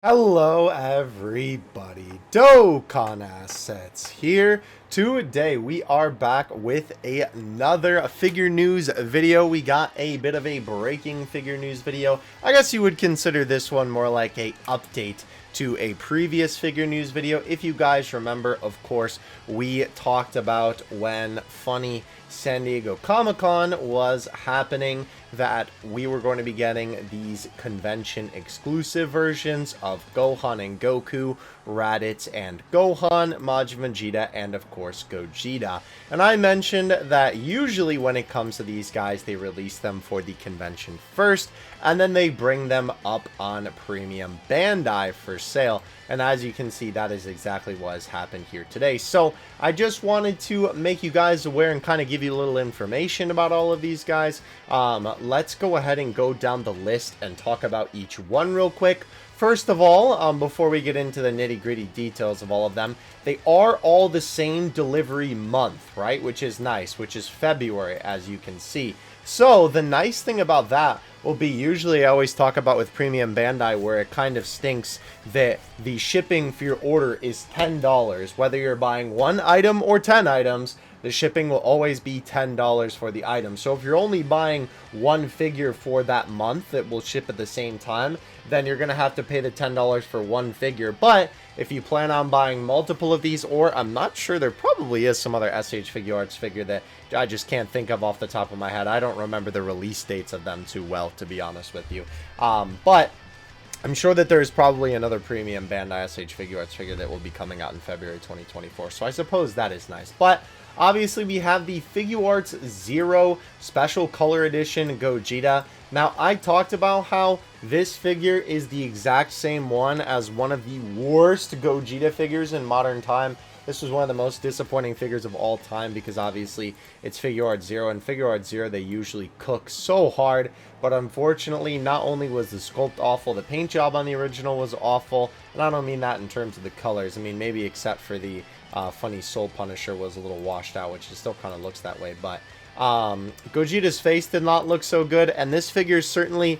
Hello everybody, Dokkan Assets here. Today we are back with another figure news video. We got a bit of a breaking figure news video. I guess you would consider this one more like a update to a previous figure news video. If you guys remember, of course, we talked about when funny San Diego Comic-Con was happening that we were going to be getting these convention exclusive versions of Gohan and Goku, Raditz and Gohan, Majin Vegeta, and of course GOGETA. And I mentioned that usually when it comes to these guys, they release them for the convention first, and then they bring them up on Premium Bandai for sale. And as you can see, that is exactly what has happened here today. So I just wanted to make you guys aware and kind of give you a little information about all of these guys. Let's go ahead and go down the list and talk about each one real quick. First of all, before we get into the nitty-gritty details of all of them, they are all the same delivery month, right? Which is nice, which is February, as you can see. So the nice thing about that will be, usually I always talk about with Premium Bandai where it kind of stinks that the shipping for your order is $10. Whether you're buying one item or 10 items, the shipping will always be $10 for the item. So if you're only buying one figure for that month that will ship at the same time, then you're going to have to pay the $10 for one figure. But if you plan on buying multiple of these, or I'm not sure, there probably is some other SH Figuarts figure that I just can't think of off the top of my head. I don't remember the release dates of them too well, to be honest with you. But I'm sure that there's probably another Premium Bandai SH Figuarts figure that will be coming out in February 2024. So I suppose that is nice. But obviously, we have the Figuarts Zero Special Color Edition GOGETA. Now, I talked about how this figure is the exact same one as one of the worst GOGETA figures in modern time. This was one of the most disappointing figures of all time because obviously it's Figuarts Zero, and Figuarts Zero, they usually cook so hard. But unfortunately, not only was the sculpt awful, the paint job on the original was awful. And I don't mean that in terms of the colors. I mean, maybe except for the funny Soul Punisher was a little washed out, which it still kind of looks that way. But Gogeta's face did not look so good, and this figure certainly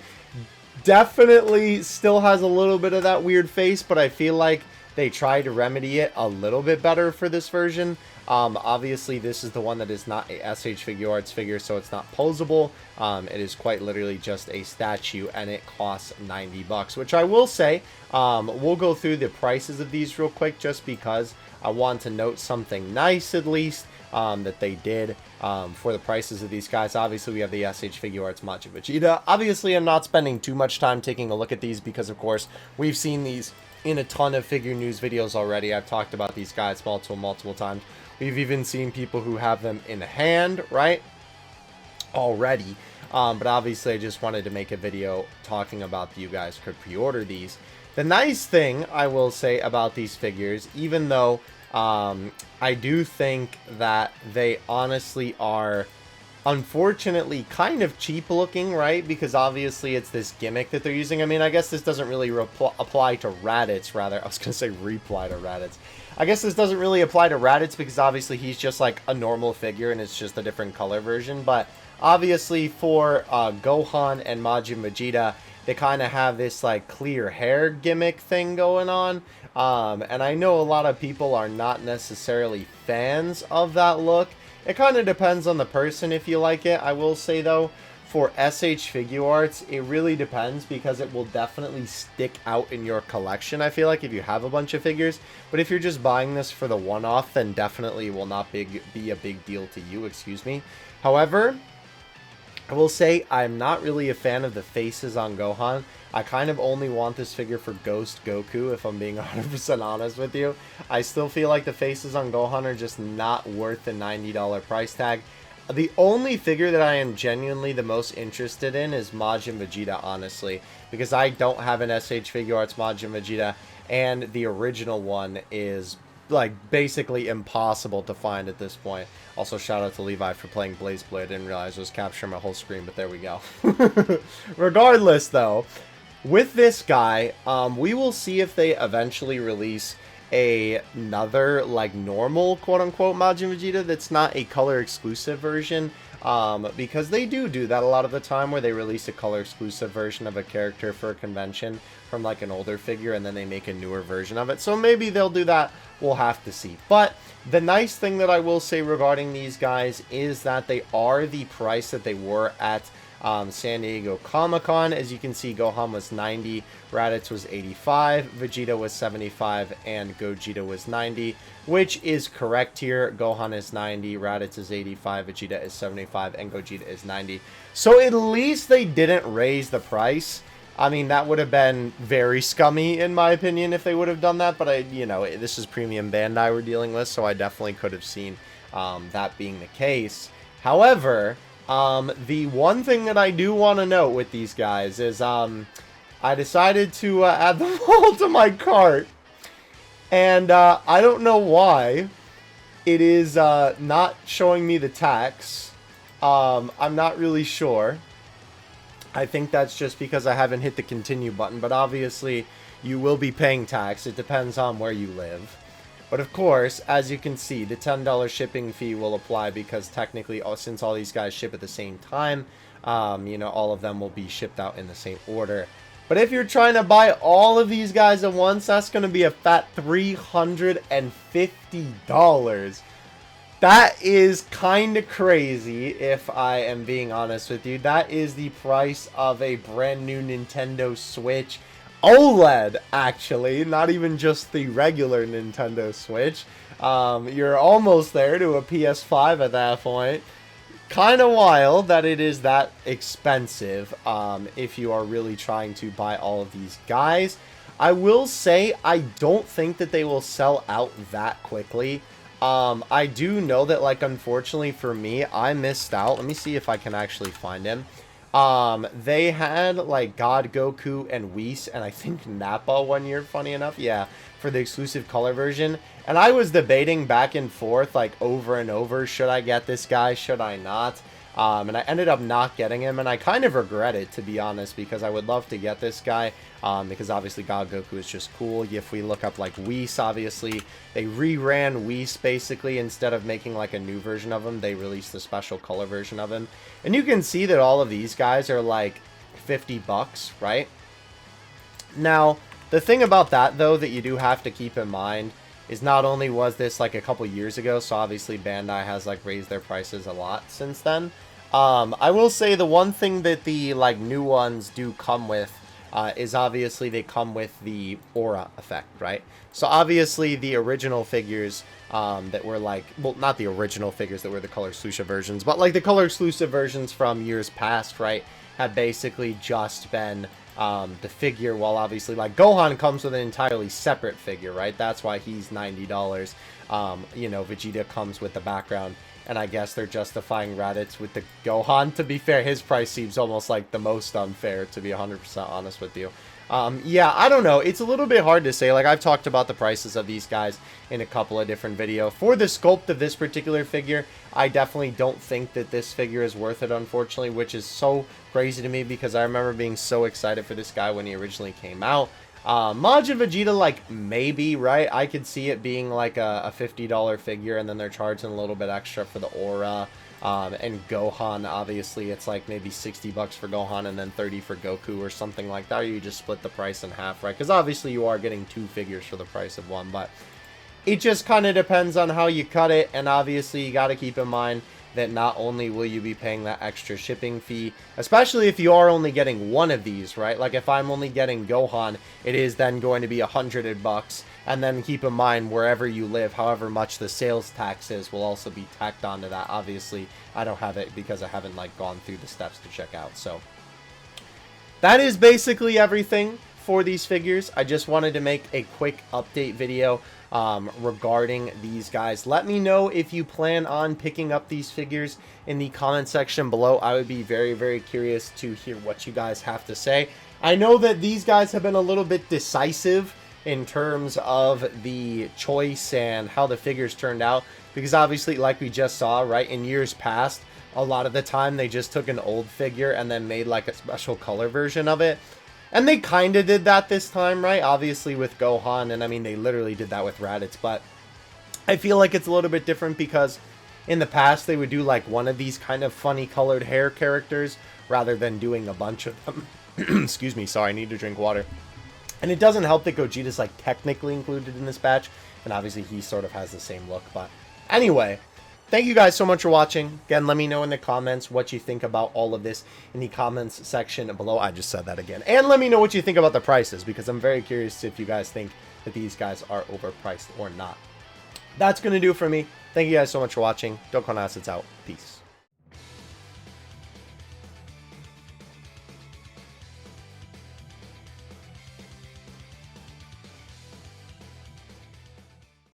definitely still has a little bit of that weird face, but I feel like they tried to remedy it a little bit better for this version. Obviously, this is the one that is not a SH Figuarts figure, so it's not posable. It is quite literally just a statue, and it costs $90, which I will say, we'll go through the prices of these real quick just because I want to note something nice at least that they did for the prices of these guys. Obviously, we have the SH Figuarts Majin Vegeta. Obviously, I'm not spending too much time taking a look at these because, of course, we've seen these in a ton of figure news videos already. I've talked about these guys multiple times. We've even seen people who have them in hand, right, already. But obviously, I just wanted to make a video talking about you guys could pre-order these. The nice thing I will say about these figures, even though I do think that they honestly are unfortunately kind of cheap looking, right? Because obviously it's this gimmick that they're using. I mean, I guess this doesn't really apply to Raditz, rather. I was going to say reply to Raditz. I guess this doesn't really apply to Raditz because obviously he's just like a normal figure and it's just a different color version. But obviously for Gohan and Majin Vegeta, they kind of have this like clear hair gimmick thing going on. And I know a lot of people are not necessarily fans of that look. It kind of depends on the person if you like it. I will say though, for SH Figuarts, it really depends because it will definitely stick out in your collection, I feel like, if you have a bunch of figures. But if you're just buying this for the one-off, then definitely it will not be a big deal to you, excuse me. However, I will say I'm not really a fan of the faces on Gohan. I kind of only want this figure for Ghost Goku, if I'm being 100% honest with you. I still feel like the faces on Gohan are just not worth the $90 price tag. The only figure that I am genuinely the most interested in is Majin Vegeta, honestly. Because I don't have an SH Figuarts Majin Vegeta, and the original one is like basically impossible to find at this point. Also, shout out to Levi for playing Blaze Blade. I didn't realize I was capturing my whole screen, but there we go. Regardless, though, with this guy, we will see if they eventually release another like normal quote-unquote Majin Vegeta that's not a color exclusive version. because they do that a lot of the time, where they release a color exclusive version of a character for a convention from like an older figure, and then they make a newer version of it. So maybe they'll do that. We'll have to see. But the nice thing that I will say regarding these guys is that they are the price that they were at San Diego Comic-Con. As you can see, Gohan was 90, Raditz was 85, Vegeta was 75, and Gogeta was 90, which is correct here. Gohan is 90, Raditz is 85, Vegeta is 75, and Gogeta is 90. So at least they didn't raise the price. I mean, that would have been very scummy, in my opinion, if they would have done that. But, you know, this is premium Bandai we're dealing with, so I definitely could have seen that being the case. However, the one thing that I do want to note with these guys is I decided to add them all to my cart. And I don't know why it is not showing me the tax. I'm not really sure. I think that's just because I haven't hit the continue button, but obviously you will be paying tax. It depends on where you live. But of course, as you can see, the $10 shipping fee will apply because technically, since all these guys ship at the same time, you know, all of them will be shipped out in the same order. But if you're trying to buy all of these guys at once, that's going to be a fat $350. That is kind of crazy, if I am being honest with you. That is the price of a brand new Nintendo Switch OLED, actually. Not even just the regular Nintendo Switch. You're almost there to a PS5 at that point. Kind of wild that it is that expensive if you are really trying to buy all of these guys. I will say, I don't think that they will sell out that quickly. I do know that, like, unfortunately for me, I missed out. Let me see if I can actually find him. They had, like, God Goku and Whis, and I think Nappa one year, funny enough. Yeah, for the exclusive color version. And I was debating back and forth, like, over and over, should I get this guy, should I not? And I ended up not getting him, and I kind of regret it, to be honest, because I would love to get this guy, because obviously God Goku is just cool. If we look up, like, Whis, obviously, they reran Whis, basically. Instead of making, like, a new version of him, they released the special color version of him. And you can see that all of these guys are, like, 50 bucks, right? Now, the thing about that, though, that you do have to keep in mind is not only was this, like, a couple years ago, so obviously Bandai has, like, raised their prices a lot since then. I will say the one thing that the, like, new ones do come with is obviously they come with the aura effect, right? So obviously the original figures that were, like, well, not the original figures that were the color exclusive versions, but, like, the color exclusive versions from years past, right, have basically just been the figure, while obviously, like, Gohan comes with an entirely separate figure, right? That's why he's $90. You know, Vegeta comes with the background. And I guess they're justifying Raditz with the Gohan. To be fair, his price seems almost like the most unfair, to be 100% honest with you. Yeah, I don't know. It's a little bit hard to say. Like, I've talked about the prices of these guys in a couple of different videos. For the sculpt of this particular figure, I definitely don't think that this figure is worth it, unfortunately, which is so crazy to me because I remember being so excited for this guy when he originally came out. Majin Vegeta, like, maybe, right? I could see it being like a $50 figure, and then they're charging a little bit extra for the aura. And Gohan, obviously, it's like maybe 60 bucks for Gohan and then 30 for Goku or something like that. Or you just split the price in half, right? Because obviously you are getting two figures for the price of one, but it just kind of depends on how you cut it. And obviously you got to keep in mind that not only will you be paying that extra shipping fee, especially if you are only getting one of these, right? Like if I'm only getting Gohan, it is then going to be $100. And then keep in mind, wherever you live, however much the sales tax is will also be tacked onto that. Obviously, I don't have it because I haven't, like, gone through the steps to check out. So that is basically everything for these figures. I just wanted to make a quick update video regarding these guys. Let me know if you plan on picking up these figures in the comment section below. I would be very, very curious to hear what you guys have to say. I know that these guys have been a little bit decisive in terms of the choice and how the figures turned out, because obviously, like we just saw, right, in years past, a lot of the time they just took an old figure and then made like a special color version of it. And they kind of did that this time, right? Obviously with Gohan, and I mean, they literally did that with Raditz, but I feel like it's a little bit different because In the past, they would do like one of these kind of funny colored hair characters rather than doing a bunch of them. Excuse me, sorry, I need to drink water. And it doesn't help that Gogeta's like technically included in this batch, and obviously he sort of has the same look. But anyway, thank you guys so much for watching. Again, let me know in the comments what you think about all of this in the comments section below. I just said that again. And let me know what you think about the prices, because I'm very curious if you guys think that these guys are overpriced or not. That's going to do it for me. Thank you guys so much for watching. Dokkan Assets out. Peace.